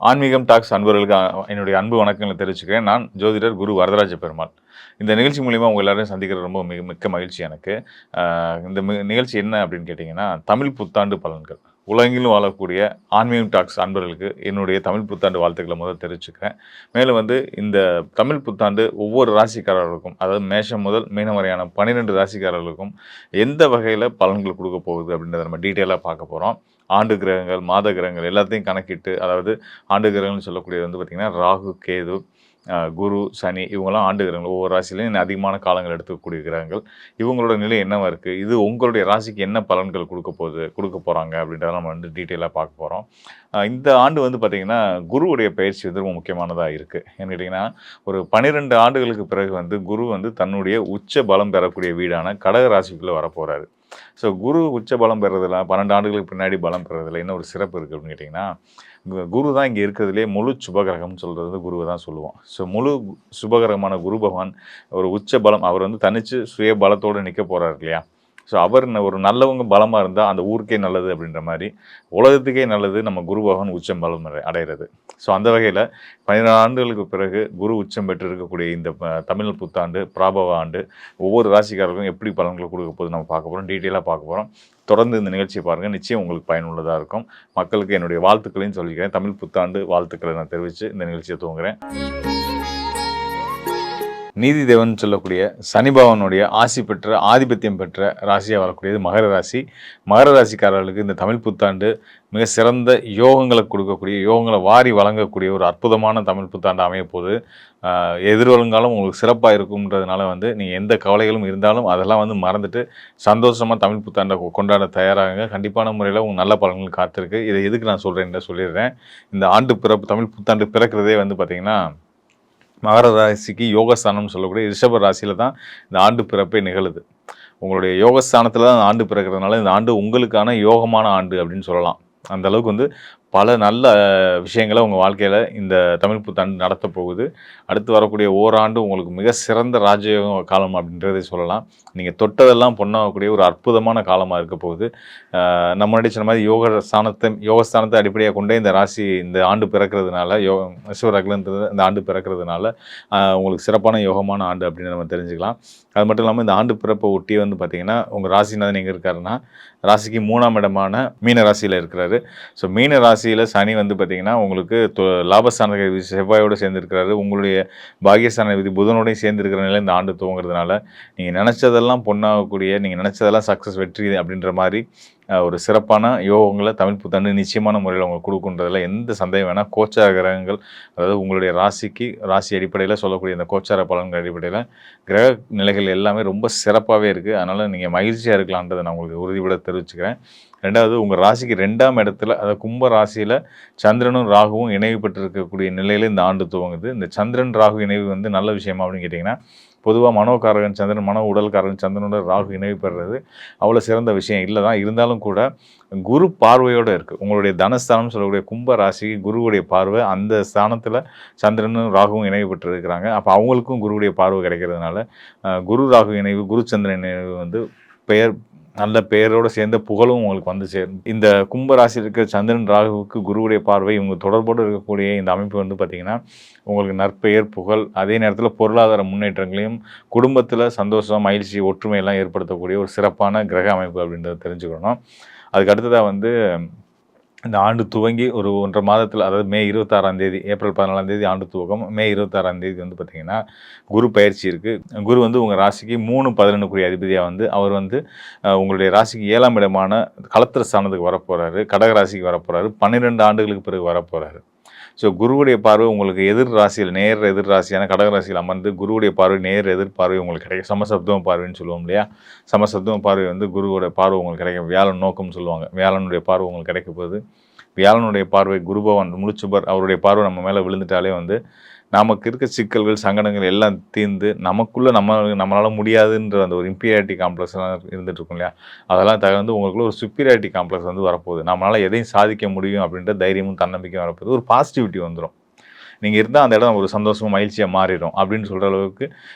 ஆன்மீகம் டாக்ஸ் அன்பர்களுக்கு என்னுடைய அன்பு வணக்கங்களை தெரிவிச்சுக்கிறேன். நான் ஜோதிடர் குரு வரதராஜ பெருமாள். இந்த நிகழ்ச்சி மூலியமா உங்க எல்லாரையும் சந்திக்கிறது ரொம்ப மிக்க மகிழ்ச்சி எனக்கு. அ இந்த நிகழ்ச்சி என்ன அப்படின்னு கேட்டீங்கன்னா, தமிழ் புத்தாண்டு பலன்கள். உலகெங்கிலும் வாழக்கூடிய ஆன்மீகம் டாக்ஸ் அன்பர்களுக்கு என்னுடைய தமிழ் புத்தாண்டு வாழ்த்துக்களை முதல் தெரிவிச்சுக்கிறேன். மேலும் இந்த தமிழ் புத்தாண்டு ஒவ்வொரு ராசிக்காரர்களுக்கும், அதாவது மேஷம் முதல் மீனம் வரையான 12 ராசிக்காரர்களுக்கும் எந்த வகையில பலன்கள் குடுக்கப் போகுது அப்படின்றத நம்ம டீட்டெயிலா பார்க்க போறோம். ஆண்டு கிரகங்கள், மாத கிரகங்கள் எல்லாத்தையும் கணக்கிட்டு, அதாவது ஆண்டு கிரகங்கள்னு சொல்லக்கூடியது பார்த்தீங்கன்னா, ராகு, கேது, குரு, சனி இவங்கலாம் ஆண்டு கிரகங்கள். ஒவ்வொரு ராசியிலையும் அதிகமான காலங்கள் எடுத்துக்கக்கூடிய கிரகங்கள். இவங்களோட நிலை என்னவா இருக்கு? இது உங்களுடைய ராசிக்கு என்ன பலன்கள் குடுக்க போறாங்க அப்படின்றத நம்ம டீட்டெயிலா பார்க்க போறோம். இந்த ஆண்டு பார்த்தீங்கன்னா, குருவுடைய பயிற்சி ரொம்ப முக்கியமானதா இருக்கு. ஏன்னு கேட்டீங்கன்னா, ஒரு 12 ஆண்டுகளுக்கு பிறகு குரு தன்னுடைய உச்ச பலம் பெறக்கூடிய வீடான கடக ராசிக்குள்ள வரப்போறாரு. ஸோ குரு உச்ச பலம் பெறதில 12 ஆண்டுகளுக்கு பின்னாடி பலம் பெறதில என்ன ஒரு சிறப்பு இருக்குது அப்படின்னு கேட்டிங்கன்னா, குரு தான் இங்கே இருக்கிறதுலே முழு சுபகிரகம்னு சொல்கிறது குருவை தான் சொல்லுவோம். ஸோ முழு சுபகிரகமான குரு பகவான் ஒரு உச்ச பலம், அவர் தனிச்சு சுய பலத்தோடு நிற்க போகிறார் இல்லையா? ஸோ அவர் ஒரு நல்லவங்க பலமாக இருந்தால் அந்த ஊருக்கே நல்லது அப்படின்ற மாதிரி, உலகத்துக்கே நல்லது நம்ம குரு பகவான் உச்சம் பலம் அடைகிறது. ஸோ அந்த வகையில் 12 ஆண்டுகளுக்கு பிறகு குரு உச்சம் பெற்று இருக்கக்கூடிய இந்த தமிழ் புத்தாண்டு பிராபவ ஆண்டு ஒவ்வொரு ராசிக்காரர்களுக்கும் எப்படி பலன்களை கொடுக்க போது நம்ம பார்க்க போகிறோம், டீட்டெயிலாக பார்க்க போகிறோம். தொடர்ந்து இந்த நிகழ்ச்சியை பாருங்கள், நிச்சயம் உங்களுக்கு பயனுள்ளதாக இருக்கும். மக்களுக்கு என்னுடைய வாழ்த்துக்களையும் சொல்லிக்கிறேன். தமிழ் புத்தாண்டு வாழ்த்துக்களை நான் தெரிவித்து இந்த நிகழ்ச்சியை துவங்குகிறேன். நீதி தேவன் சொல்லக்கூடிய சனி பகவானுடைய ஆசி பெற்ற ஆதிபத்தியம் பெற்ற ராசியாக வரக்கூடியது மகர ராசி. மகர ராசிக்காரர்களுக்கு இந்த தமிழ் புத்தாண்டு மிக சிறந்த யோகங்களை கொடுக்கக்கூடிய, யோகங்களை வாரி வழங்கக்கூடிய ஒரு அற்புதமான தமிழ் புத்தாண்டு அமையப்போகுது. எதிர்வருங்காலம் உங்களுக்கு சிறப்பாக இருக்கும்ன்றதுனால நீங்கள் எந்த கவலைகளும் இருந்தாலும் அதெல்லாம் மறந்துட்டு சந்தோஷமாக தமிழ் புத்தாண்டை கொண்டாட தயாராகுங்க. கண்டிப்பான முறையில் உங்களுக்கு நல்ல பலன்கள் காத்திருக்கு. இதை எதுக்கு நான் சொல்கிறேன்னு சொல்லிடுறேன். இந்த ஆண்டு பிறப்பு தமிழ் புத்தாண்டு பிறக்கிறதே பார்த்திங்கன்னா, மகர ராசிக்கு யோகஸ்தானம்னு சொல்லக்கூடிய ரிஷப ராசியில் தான் இந்த ஆண்டு பிறப்பே நிகழுது. உங்களுடைய யோகஸ்தானத்தில் தான் இந்த ஆண்டு பிறக்கிறதுனால இந்த ஆண்டு உங்களுக்கான யோகமான ஆண்டு அப்படின்னு சொல்லலாம். அந்த அளவுக்கு பல நல்ல விஷயங்களை உங்கள் வாழ்க்கையில் இந்த தமிழ் புத்தாண்டு நடத்த போகுது. அடுத்து வரக்கூடிய ஓராண்டு உங்களுக்கு மிக சிறந்த ராஜயோக காலம் அப்படின்றதை சொல்லலாம். நீங்கள் தொட்டதெல்லாம் பொண்ணாகக்கூடிய ஒரு அற்புதமான காலமாக இருக்க போகுது. நம்ம முன்னாடி சொன்ன மாதிரி யோகஸ்தானத்தை அடிப்படையாக கொண்டே இந்த ராசி இந்த ஆண்டு பிறக்கிறதுனால, ரிஷபராசின்றது இந்த ஆண்டு பிறக்கிறதுனால உங்களுக்கு சிறப்பான யோகமான ஆண்டு அப்படின்னு நம்ம தெரிஞ்சுக்கலாம். அது மட்டும் இல்லாமல் இந்த ஆண்டு பிறப்பை ஒட்டி பார்த்திங்கன்னா, உங்கள் ராசிநாதன் எங்கே இருக்காருன்னா, ராசிக்கு 3ஆம் இடமான மீன ராசியில் இருக்கிறாரு. ஸோ மீன ராசியில் சனி பார்த்திங்கன்னா, உங்களுக்கு லாபஸ்தான செவ்வாயோடு சேர்ந்துருக்கிறாரு. உங்களுடைய பாகியஸ்தான விதி புதனோடையும் சேர்ந்துருக்கிற நிலை இந்த ஆண்டு துவங்குறதுனால, நீங்கள் நினச்சதெல்லாம் பொண்ணாகக்கூடிய, நீங்கள் நினச்சதெல்லாம் சக்ஸஸ் வெற்றி அப்படின்ற மாதிரி ஒரு சிறப்பான யோகங்களை தமிழ் புத்தாண்டு நிச்சயமான முறையில் உங்களுக்கு கொடுக்குன்றதில் எந்த சந்தேகம் வேணால். கோச்சார கிரகங்கள், அதாவது உங்களுடைய ராசி அடிப்படையில் சொல்லக்கூடிய இந்த கோச்சார பலன்கள் அடிப்படையில் கிரக நிலைகள் எல்லாமே ரொம்ப சிறப்பாகவே இருக்குது. அதனால் நீங்கள் மகிழ்ச்சியாக இருக்கலான்றதை நான் உங்களுக்கு உறுதிபட தெரிவிச்சுக்கிறேன். ரெண்டாவது, உங்கள் ராசிக்கு 2ஆம் இடத்துல, அதாவது கும்ப ராசியில் சந்திரனும் ராகுவும் இணைவு பெற்றிருக்கக்கூடிய நிலையில் இந்த ஆண்டு துவங்குது. இந்த சந்திரன் ராகு இணைவு நல்ல விஷயமா அப்படின்னு கேட்டிங்கன்னா, பொதுவாக மனோகாரகன் சந்திரன், மனோ உடல்காரகன் சந்திரனோட ராகு இணைவு பெறுறது அவ்வளோ சிறந்த விஷயம் இல்லை தான். இருந்தாலும் கூட குரு பார்வையோடு இருக்குது. உங்களுடைய தனஸ்தானம் சொல்லக்கூடிய கும்ப ராசிக்கு குருவுடைய பார்வை, அந்த ஸ்தானத்தில் சந்திரனும் ராகுவும் இணைவு பெற்று இருக்கிறாங்க. அப்போ அவங்களுக்கும் குருவுடைய பார்வை கிடைக்கிறதுனால குரு ராகு இணைவு, குரு சந்திரன் இணைவு நல்ல பெயரோடு சேர்ந்த புகழும் உங்களுக்கு சேரும். இந்த கும்பராசியில் இருக்கிற சந்திரன் ராகுவுக்கு குருவுடைய பார்வை, இவங்க தொடர்போடு இருக்கக்கூடிய இந்த அமைப்பு பார்த்திங்கன்னா, உங்களுக்கு நற்பெயர், புகழ், அதே நேரத்தில் பொருளாதார முன்னேற்றங்களையும், குடும்பத்தில் சந்தோஷம், மகிழ்ச்சி, ஒற்றுமையெல்லாம் ஏற்படுத்தக்கூடிய ஒரு சிறப்பான கிரக அமைப்பு அப்படின்றத தெரிஞ்சுக்கணும். அதுக்கு அடுத்ததாக இந்த ஆண்டு துவங்கி ஒரு 1.5 மாதத்தில், அதாவது மே 26ஆம் தேதி, ஏப்ரல் 14ஆம் தேதி ஆண்டு துவக்கம். மே 26ஆம் தேதி பார்த்திங்கன்னா குரு பயிற்சி இருக்குது. குரு உங்கள் ராசிக்கு 3-11 அதிபதியாக அவர் உங்களுடைய ராசிக்கு 7ஆம் இடமான களத்திர ஸ்தானத்துக்கு வரப்போகிறாரு. கடக ராசிக்கு வரப்போகிறாரு. 12 ஆண்டுகளுக்கு பிறகு வரப்போகிறாரு. ஸோ குருவுடைய பார்வை உங்களுக்கு எதிர் ராசியில், நேர் எதிர் ராசியான கடகராசியில் அமர்ந்து குருவுடைய பார்வை, நேர் எதிர் பார்வை உங்களுக்கு கிடைக்கும். சமசப்தம பார்வைன்னு சொல்லுவோம் இல்லையா? சமசப்தம பார்வை குருவோட பார்வை உங்களுக்கு கிடைக்கும். வியாழன் நோக்கம்னு சொல்லுவாங்க. வியாழனுடைய பார்வை உங்களுக்கு கிடைக்க போகுது. வியாழனுடைய பார்வை குருபவன் முழுச்சுபர், அவருடைய பார்வை நம்ம மேலே விழுந்துட்டாலே நமக்கு இருக்க சிக்கல்கள், சங்கடங்கள் எல்லாம் தீர்ந்து நமக்குள்ளே நம்மளால் முடியாதுன்ற அந்த ஒரு இம்பீரியாரிட்டி காம்ப்ளெக்ஸ்லாம் இருந்துகிட்டு இருக்கும் இல்லையா? அதெல்லாம் தகர்ந்து உங்களுக்குள்ள ஒரு சுப்பீரியாரிட்டி காம்ப்ளெக்ஸ் வரப்போகுது. நம்மளால் எதையும் சாதிக்க முடியும் அப்படின்ற தைரியமும் தன்னம்பிக்கையும் வரப்போகுது. ஒரு பாசிட்டிவிட்டி வந்துடும். நீங்கள் இருந்தால் அந்த இடம் ஒரு சந்தோஷமாக மகிழ்ச்சியாக மாறிடும் அப்படின்னு சொல்கிற அளவுக்கு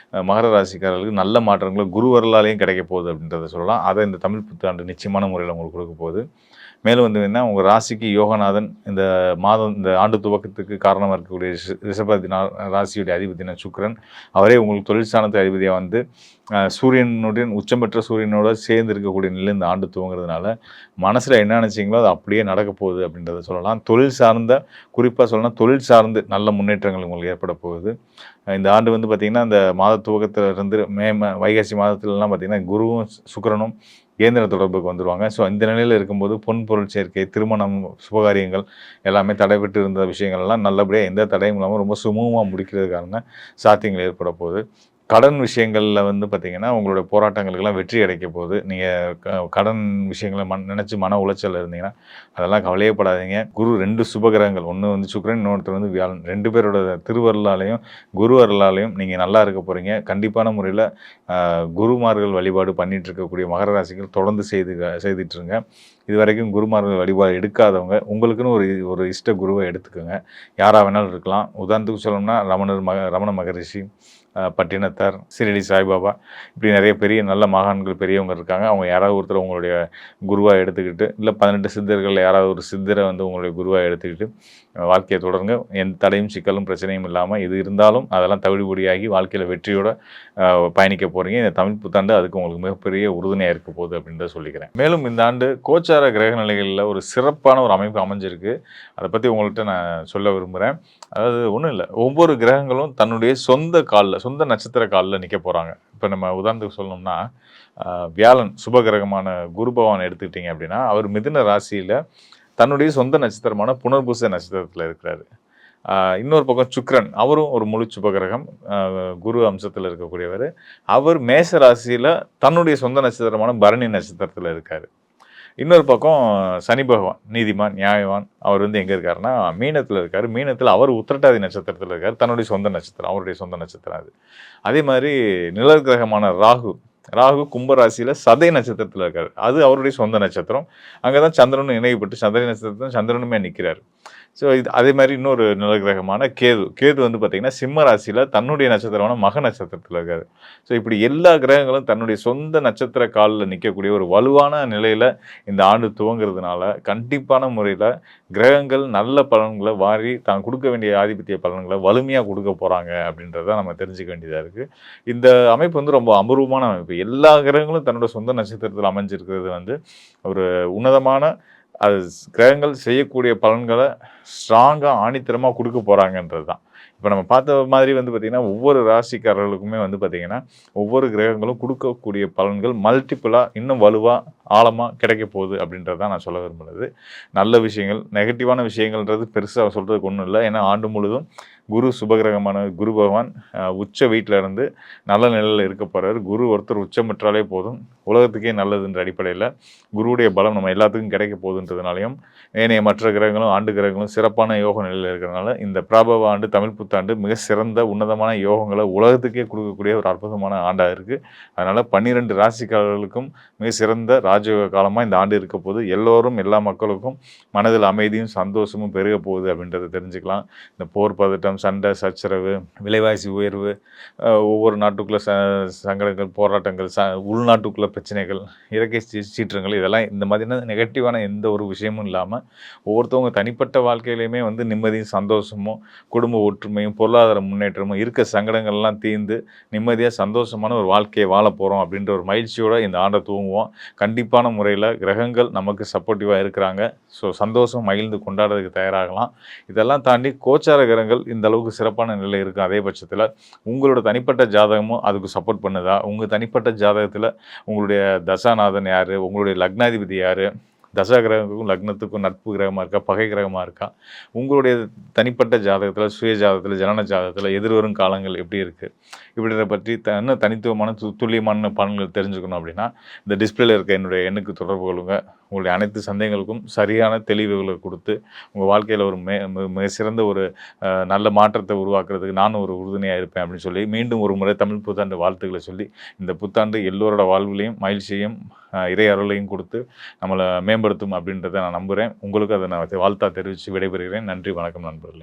மகர ராசிக்காரர்களுக்கு நல்ல மாற்றங்களும் குரு வரலாலையும் கிடைக்க போகுது அப்படின்றத சொல்லலாம். அதை இந்த தமிழ் புத்தாண்டு நிச்சயமான முறையில் உங்களுக்கு கொடுக்க போகுது. மேலும் வந்து என்ன உங்கள் ராசிக்கு யோகநாதன் இந்த மாதம் இந்த ஆண்டு துவக்கத்துக்கு காரணமாக இருக்கக்கூடிய ரிஷபதி ராசியுடைய அதிபதியான சுக்கிரன், அவரே உங்களுக்கு தொழில் ஸ்தானத்து அதிபதியாக வந்து சூரியனுடன் உச்சம் பெற்ற சூரியனோட சேர்ந்து இருக்கக்கூடிய நிலை இந்த ஆண்டு துவங்குறதுனால மனசில் என்ன நினச்சிங்களோ அது அப்படியே நடக்க போகுது அப்படின்றத சொல்லலாம். தொழில் சார்ந்த குறிப்பாக சொல்லலாம் தொழில் சார்ந்து நல்ல முன்னேற்றங்கள் உங்களுக்கு ஏற்பட போகுது. இந்த ஆண்டு வந்து பார்த்திங்கன்னா இந்த மாத துவக்கத்திலிருந்து வைகாசி மாதத்துலலாம் பார்த்திங்கன்னா குருவும் சுக்கிரனும் இயந்திர தொடர்புக்கு வந்துடுவாங்க. ஸோ இந்த நிலையில் இருக்கும்போது பொன் பொருள் சேர்க்கை, திருமணம், சுபகாரியங்கள் எல்லாமே தடைபட்டு இருந்த விஷயங்கள்லாம் நல்லபடியாக எந்த தடையும் இல்லாமல் ரொம்ப சுமூகமாக முடிக்கிறதுக்கான சாத்தியங்கள் ஏற்பட போகுது. கடன் விஷயங்களில் வந்து பார்த்திங்கன்னா உங்களோட போராட்டங்களுக்கெல்லாம் வெற்றி கிடைக்க போகுது. நீங்கள் கடன் விஷயங்களை நினச்சி மன உளைச்சல் இருந்தீங்கன்னா அதெல்லாம் கவலையப்படாதீங்க. குரு 2 சுபகிரகங்கள், ஒன்று வந்து சுக்கிரன், இன்னொருத்தர் வந்து வியாழன், 2 பேரோட திருவருளாலையும் குரு அருளாலையும் நீங்கள் நல்லா இருக்க போகிறீங்க. கண்டிப்பான முறையில் குருமார்கள் வழிபாடு பண்ணிகிட்டு இருக்கக்கூடிய மகர ராசிகள் தொடர்ந்து செய்துட்டுருங்க. இது வரைக்கும் குருமார்கள் வழிபாடு எடுக்காதவங்க உங்களுக்குன்னு ஒரு இஷ்ட குருவை எடுத்துக்கோங்க. யாராக வேணாலும் இருக்கலாம். உதாரணத்துக்கு சொல்லணும்னா ரமண மகரிஷி, பட்டினத்தார், சிரடி சாய்பாபா, இப்படி நிறைய பெரிய நல்ல மகான்கள் பெரியவங்க இருக்காங்க. அவங்க யாராவது ஒருத்தர் உங்களுடைய குருவாக எடுத்துக்கிட்டு, இல்லை 18 சித்தர்கள் யாராவது ஒரு சித்தரை வந்து உங்களுடைய குருவாக எடுத்துக்கிட்டு வாழ்க்கையை தொடருங்க. எந்த தடையும் சிக்கலும் பிரச்சனையும் இல்லாமல் இது இருந்தாலும் அதெல்லாம் தவிடுபடியாகி வாழ்க்கையில் வெற்றியோட பயணிக்க போகிறீங்க. இந்த தமிழ் புத்தாண்டு அதுக்கு உங்களுக்கு மிகப்பெரிய உறுதுணையாக இருக்க போகுது அப்படின்றத சொல்லிக்கிறேன். மேலும் இந்த ஆண்டு கோச்சார கிரக நிலைகளில் ஒரு சிறப்பான ஒரு அமைப்பு அமைஞ்சிருக்கு. அதை பற்றி உங்கள்கிட்ட நான் சொல்ல விரும்புகிறேன். அதாவது ஒன்றும் இல்லை, ஒவ்வொரு கிரகங்களும் தன்னுடைய சொந்த நட்சத்திர காலில் நிற்க போகிறாங்க. இப்போ நம்ம உதாரணத்துக்கு சொல்லணும்னா வியாழன் சுபகிரகமான குரு பகவான் எடுத்துக்கிட்டிங்க அப்படின்னா அவர் மிதுன ராசியில் தன்னுடைய சொந்த நட்சத்திரமான புனர்பூச நட்சத்திரத்தில் இருக்கிறாரு. இன்னொரு பக்கம் சுக்கிரன், அவரும் ஒரு முழு சுபகிரகம், குரு அம்சத்தில் இருக்கக்கூடியவர். அவர் மேஷ ராசியில் தன்னுடைய சொந்த நட்சத்திரமான பரணி நட்சத்திரத்தில் இருக்கார். இன்னொரு பக்கம் சனி பகவான் நீதிமான் நியாயவான், அவர் வந்து எங்கே இருக்காருன்னா மீனத்தில் இருக்கார். மீனத்தில் அவர் உத்திரட்டாதி நட்சத்திரத்தில் இருக்கார், தன்னுடைய சொந்த நட்சத்திரம், அவருடைய சொந்த நட்சத்திரம் அது. அதே மாதிரி நிழல் கிரகமான ராகு கும்பராசியில் சதய நட்சத்திரத்தில் இருக்கார், அது அவருடைய சொந்த நட்சத்திரம். அங்கே தான் சந்திரனும் இணையப்பட்டு சதய நட்சத்திரம் சந்திரனுமே நிற்கிறார். ஸோ இது அதே மாதிரி இன்னொரு நிழல் கிரகமான கேது வந்து பார்த்திங்கன்னா சிம்ம ராசியில் தன்னுடைய நட்சத்திரமான மக நட்சத்திரத்தில் இருக்கார். ஸோ இப்படி எல்லா கிரகங்களும் தன்னுடைய சொந்த நட்சத்திர காலில் நிற்கக்கூடிய ஒரு வலுவான நிலையில் இந்த ஆண்டு துவங்கிறதுனால கண்டிப்பான முறையில் கிரகங்கள் நல்ல பலன்களை வாரி தான் கொடுக்க வேண்டிய ஆதிபத்திய பலன்களை வலிமையாக கொடுக்க போகிறாங்க அப்படின்றத நம்ம தெரிஞ்சுக்க வேண்டியதாக இருக்குது. இந்த அமைப்பு வந்து ரொம்ப அபூர்வமான அமைப்பு. எல்லா கிரகங்களும் தன்னோட சொந்த நட்சத்திரத்தில் அமைஞ்சிருக்கிறது வந்து ஒரு உன்னதமான அது கிரகங்கள் செய்யக்கூடிய பலன்களை ஸ்ட்ராங்காக ஆணித்தரமாக கொடுக்க போகிறாங்கன்றது தான். இப்போ நம்ம பார்த்த மாதிரி வந்து பார்த்திங்கன்னா ஒவ்வொரு ராசிக்காரர்களுக்குமே வந்து பார்த்திங்கன்னா ஒவ்வொரு கிரகங்களும் கொடுக்கக்கூடிய பலன்கள் மல்டிப்புளாக இன்னும் வலுவாக ஆழமாக கிடைக்க போகுது அப்படின்றது தான் நான் சொல்ல விரும்புகிறது. நல்ல விஷயங்கள், நெகட்டிவான விஷயங்கள்ன்றது பெருசாக சொல்கிறதுக்கு ஒன்றும் இல்லை. ஏன்னா ஆண்டு முழுதும் குரு சுபகிரகமான குரு பகவான் உச்ச வீட்டில் இருந்து நல்ல நிலையில் இருக்க போகிறார். குரு ஒருத்தர் உச்சம் பெற்றாலே போதும், உலகத்துக்கே நல்லதுன்ற அடிப்படையில் குருவுடைய பலம் நம்ம எல்லாத்துக்கும் கிடைக்க போகுதுன்றதுனாலையும் ஏனைய மற்ற கிரகங்களும் ஆண்டு கிரகங்களும் சிறப்பான யோக நிலையில் இருக்கிறதுனால இந்த பிராபவ ஆண்டு தமிழ் புத்தாண்டு மிக சிறந்த உன்னதமான யோகங்களை உலகத்துக்கே கொடுக்கக்கூடிய ஒரு அற்புதமான ஆண்டாக இருக்குது. அதனால் 12 ராசிக்காரர்களுக்கும் மிக சிறந்த ராஜயோக காலமாக இந்த ஆண்டு இருக்க போது எல்லோரும் எல்லா மக்களுக்கும் மனதில் அமைதியும் சந்தோஷமும் பெருக போகுது அப்படின்றத தெரிஞ்சுக்கலாம். இந்த போர் பதட்டம், சண்டை சச்சரவு, விலைவாசி உயர்வு, ஒவ்வொரு நாட்டுக்குள்ள சங்கடங்கள், போராட்டங்கள், உள்நாட்டுக்குள்ள பிரச்சனைகள், இயற்கை சீற்றங்கள், இதெல்லாம் இந்த மாதிரியான நெகட்டிவான எந்த ஒரு விஷயமும் இல்லாமல் ஒவ்வொருத்தவங்க தனிப்பட்ட வாழ்க்கையிலையுமே வந்து நிம்மதியும் சந்தோஷமும் குடும்ப ஒற்றுமையும் பொருளாதார முன்னேற்றமும் இருக்க சங்கடங்கள்லாம் தீர்ந்து நிம்மதியாக சந்தோஷமான ஒரு வாழ்க்கையை வாழ போகிறோம் அப்படின்ற ஒரு மகிழ்ச்சியோடு இந்த ஆண்டை தூங்குவோம். கண்டிப்பான முறையில் கிரகங்கள் நமக்கு சப்போர்ட்டிவாக இருக்கிறாங்க. ஸோ சந்தோஷம் மகிழ்ந்து கொண்டாடுறதுக்கு தயாராகலாம். இதெல்லாம் தாண்டி கோச்சார கிரகங்கள் இந்த அளவுக்கு சிறப்பான நிலை இருக்குது. அதே பட்சத்தில் உங்களோட தனிப்பட்ட ஜாதகமும் அதுக்கு சப்போர்ட் பண்ணுதா? உங்கள் தனிப்பட்ட ஜாதகத்தில் உங்களுடைய தசாநாதன் யார், உங்களுடைய லக்னாதிபதி யார், தசா கிரகத்துக்கும் லக்னத்துக்கும் நட்பு கிரகமாக இருக்கா, பகை கிரகமாக இருக்கா, உங்களுடைய தனிப்பட்ட ஜாதகத்தில், சுய ஜாதகத்தில், ஜனன ஜாதகத்தில் எதிர்வரும் காலங்கள் எப்படி இருக்குது, இப்படிதை பற்றி இன்னும் தனித்துவமான துல்லியமான பலன்கள் தெரிஞ்சுக்கணும் அப்படின்னா இந்த டிஸ்பிளேல இருக்க என்னுடைய எண்ணுக்கு தொடர்பு கொள்ளுங்க. உங்களுடைய அனைத்து சந்தேகங்களுக்கும் சரியான தெளிவுகளை கொடுத்து உங்கள் வாழ்க்கையில் ஒரு மிக சிறந்த ஒரு நல்ல மாற்றத்தை உருவாக்குறதுக்கு நானும் ஒரு உறுதுணையாக இருப்பேன் அப்படின்னு சொல்லி மீண்டும் ஒரு முறை தமிழ் புத்தாண்டு வாழ்த்துக்களை சொல்லி இந்த புத்தாண்டு எல்லோரோட வாழ்விலையும் மகிழ்ச்சியையும் இறை அருளையும் கொடுத்து நம்மளை மேம்படுத்தும் அப்படின்றத நான் நம்புகிறேன். உங்களுக்கு அதை நான் வாழ்த்தா தெரிவித்து விடைபெறுகிறேன். நன்றி, வணக்கம் நண்பர்களே.